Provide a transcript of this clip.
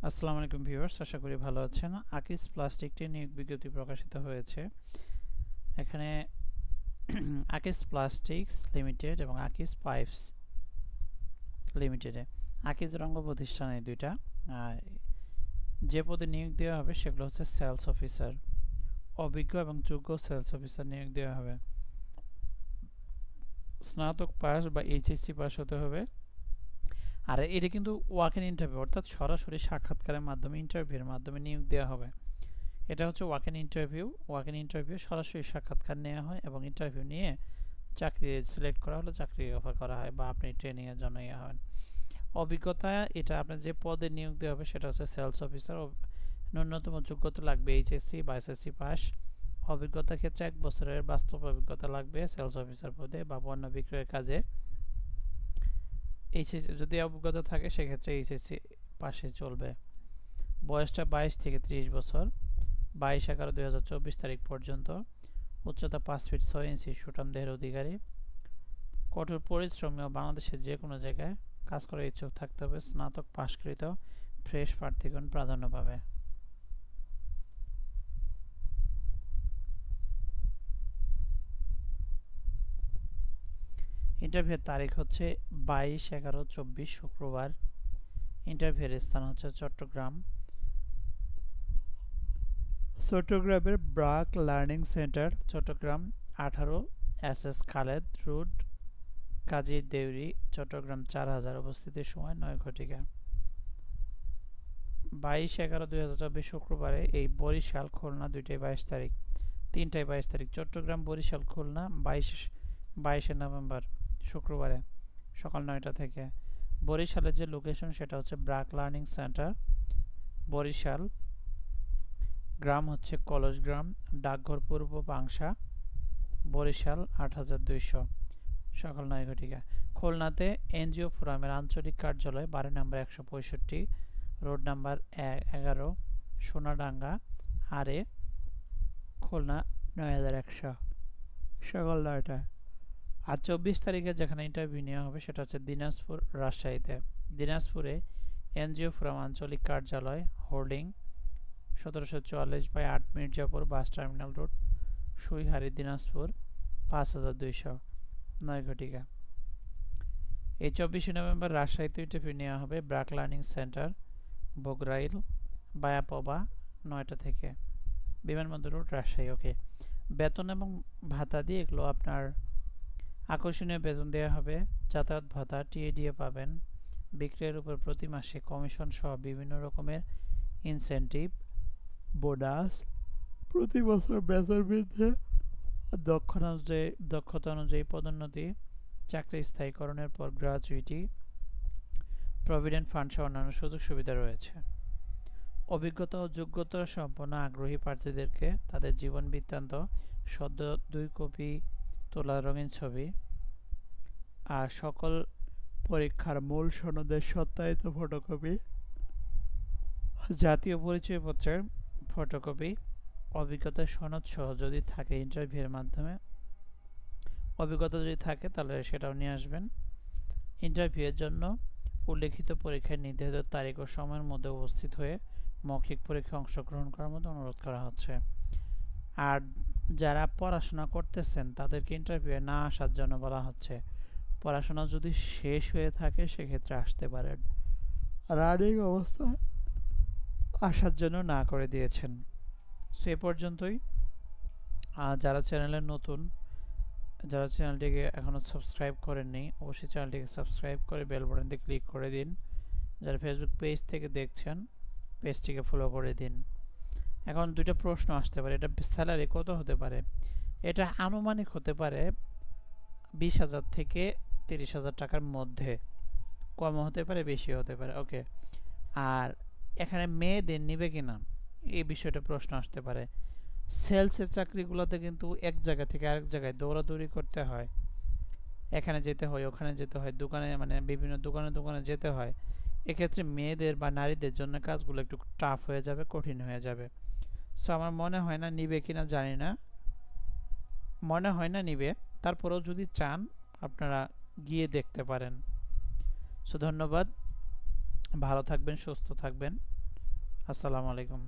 আসসালামু আলাইকুম ভিউয়ার্স, আশা করি ভালো আছেন। আকিস প্লাস্টিকটি নিয়োগ বিজ্ঞপ্তি প্রকাশিত হয়েছে। এখানে আকিস প্লাস্টিক্স লিমিটেড এবং আকিস পাইপস লিমিটেডে আকিস রঙ্গ প্রতিষ্ঠান এই দুইটা। আর যে পদে নিয়োগ দেওয়া হবে সেগুলো হচ্ছে সেলস অফিসার। অভিজ্ঞ এবং যোগ্য সেলস অফিসার নিয়োগ দেওয়া হবে। স্নাতক পাস বা এইচএসসি পাস হতে হবে। আর এটা কিন্তু ওয়াক ইন ইন্টারভিউ, অর্থাৎ সরাসরি সাক্ষাৎকারের মাধ্যমে ইন্টারভিউর মাধ্যমে নিয়োগ দেওয়া হবে। এটা হচ্ছে walk in interview. Walk in interview সরাসরি সাক্ষাৎকার নেওয়া হয় এবং ইন্টারভিউ নিয়ে চাকরি সিলেক্ট করা হলে চাকরি অফার করা হয় বা আপনি ট্রেনিংয়ের জন্য ইয়ে হন। অভিজ্ঞতা, এটা আপনার যে পদে নিয়োগ দেওয়া হবে সেটা হচ্ছে সেলস অফিসার। ন্যূনতম যোগ্যতা লাগবে এইচএসসি বা এসএসসি পাস। অভিজ্ঞতার ক্ষেত্রে 1 বছরের বাস্তব অভিজ্ঞতা লাগবে সেলস অফিসার পদে বা পণ্য বিক্রয়ের কাজে। এইচএসসি যদি অভিজ্ঞতা থাকে সেক্ষেত্রে এইচএসসি পাশে চলবে। বয়সটা 22 থেকে 30 বছর। 22/11/2024 তারিখ পর্যন্ত। উচ্চতা 5 ফিট 6 ইঞ্চি, সুঠাম দেহের অধিকারী। কঠোর পরিশ্রমী ও বাংলাদেশের যে কোনো জায়গায় কাজ করার ইচ্ছুক থাকতে হবে। স্নাতক পাশকৃত ফ্রেশ প্রার্থীগণ প্রাধান্য পাবে। ইন্টারভিউয়ের তারিখ হচ্ছে 22/11/24 শুক্রবার। ইন্টারভিউয়ের স্থান হচ্ছে চট্টগ্রাম। চট্টগ্রামের BRAC learning centre, Chittagong 18 SS Khaled road, Kazi Deuri, Chittagong 4000। অবস্থিতির সময় 9 ঘটিকা। 22/11/2024 শুক্রবারে এই বরিশাল খুলনা 2টায় 22 তারিখ, 3টায় 22 তারিখ। চট্টগ্রাম বরিশাল খুলনা 22শে নভেম্বর শুক্রবারে সকাল 9টা থেকে। বরিশালের যে লোকেশন সেটা হচ্ছে ব্রাক লার্নিং সেন্টার বরিশাল। গ্রাম হচ্ছে কলসগ্রাম, ডাকঘর পূর্ব পাংশা, বরিশাল 8200, সকাল 9 ঘটিকা। খুলনাতে এনজিও ফোরামের আঞ্চলিক কার্যালয়, বাড়ি নাম্বার 165, রোড নাম্বার 11, সোনাডাঙ্গা আরে, খুলনা 9100, সকাল 9টা। আর 24 তারিখে যেখানে ইন্টারভিউ নেওয়া হবে সেটা হচ্ছে দিনাজপুর রাজশাহীতে। দিনাজপুরে এনজিও ফোরাম আঞ্চলিক কার্যালয়, holding 1744/8 Mirzapur bus terminal road, Suihari, Dinajpur 5200, 9 ঘটিকা। এই 24শে নভেম্বর রাজশাহীতে ইন্টারভিউ নেওয়া হবে ব্রাক লার্নিং সেন্টার বগরাইল বায়াপবা 9টা থেকে। বিমানবন্দর রোড রাজশাহী। ওকে, বেতন এবং ভাতা দিয়ে এগুলো আপনার আকর্ষণীয় বেতন দেওয়া হবে। যাতায়াত ভাতা টিএডিএ পাবেন। বিক্রয়ের উপর প্রতি মাসে কমিশন সহ বিভিন্ন রকমের ইনসেন্টিভ, বোনাস, প্রতি বছর বেতন বৃদ্ধি, দক্ষতা অনুযায়ী পদোন্নতি, চাকরি স্থায়ীকরণের পর গ্র্যাচুইটি, প্রভিডেন্ট ফান্ড সহ অন্যান্য সুযোগ সুবিধা রয়েছে। অভিজ্ঞতা ও যোগ্যতা সম্পন্ন আগ্রহী প্রার্থীদেরকে তাদের জীবন বৃত্তান্ত সদ্য 2 কপি তোলা রঙিন ছবি আর সকল পরীক্ষার মূল সনদের সত্যায়িত ফটোকপি, জাতীয় পরিচয়পত্রের ফটোকপি, অভিজ্ঞতার সনদ সহ যদি থাকে ইন্টারভিউয়ের মাধ্যমে অভিজ্ঞতা যদি থাকে তাহলে সেটাও নিয়ে আসবেন। ইন্টারভিউয়ের জন্য উল্লেখিত পরীক্ষায় নির্ধারিত তারিখ ও সময়ের মধ্যে উপস্থিত হয়ে মৌখিক পরীক্ষায় অংশগ্রহণ করার মতো অনুরোধ করা হচ্ছে। আর যারা পড়াশোনা করতেছেন তাদেরকে ইন্টারভিউয়ে না আসার জন্য বলা হচ্ছে। পড়াশোনা যদি শেষ হয়ে থাকে সেক্ষেত্রে আসতে পারেন, রানিং অবস্থায় আসার জন্য না করে দিয়েছেন। সো এ পর্যন্তই। যারা চ্যানেলে নতুন, যারা চ্যানেলটিকে এখনও সাবস্ক্রাইব করেননি অবশ্যই চ্যানেলটিকে সাবস্ক্রাইব করে বেল বাটনটি ক্লিক করে দিন। যারা ফেসবুক পেজ থেকে দেখছেন পেজটিকে ফলো করে দিন। এখন দুইটা প্রশ্ন আসতে পারে, এটা স্যালারি কত হতে পারে? এটা আনুমানিক হতে পারে 20,000 থেকে 30,000 টাকার মধ্যে, কম হতে পারে বেশি হতে পারে। ওকে, আর এখানে মেয়েদের নিবে কিনা এই বিষয়টা প্রশ্ন আসতে পারে। সেলসের চাকরিগুলোতে কিন্তু এক জায়গা থেকে আরেক জায়গায় দৌড়াদৌড়ি করতে হয়, এখানে যেতে হয় ওখানে যেতে হয়, দোকানে মানে বিভিন্ন দোকানে দোকানে যেতে হয়। এক্ষেত্রে মেয়েদের বা নারীদের জন্য কাজগুলো একটু টাফ হয়ে যাবে, কঠিন হয়ে যাবে। সো আমার মনে হয় না নিবে কিনা, জানি না, মনে হয় না নিবে। তারপরেও যদি চান আপনারা গিয়ে দেখতে পারেন। সো ধন্যবাদ, ভালো থাকবেন, সুস্থ থাকবেন। আসসালামু আলাইকুম।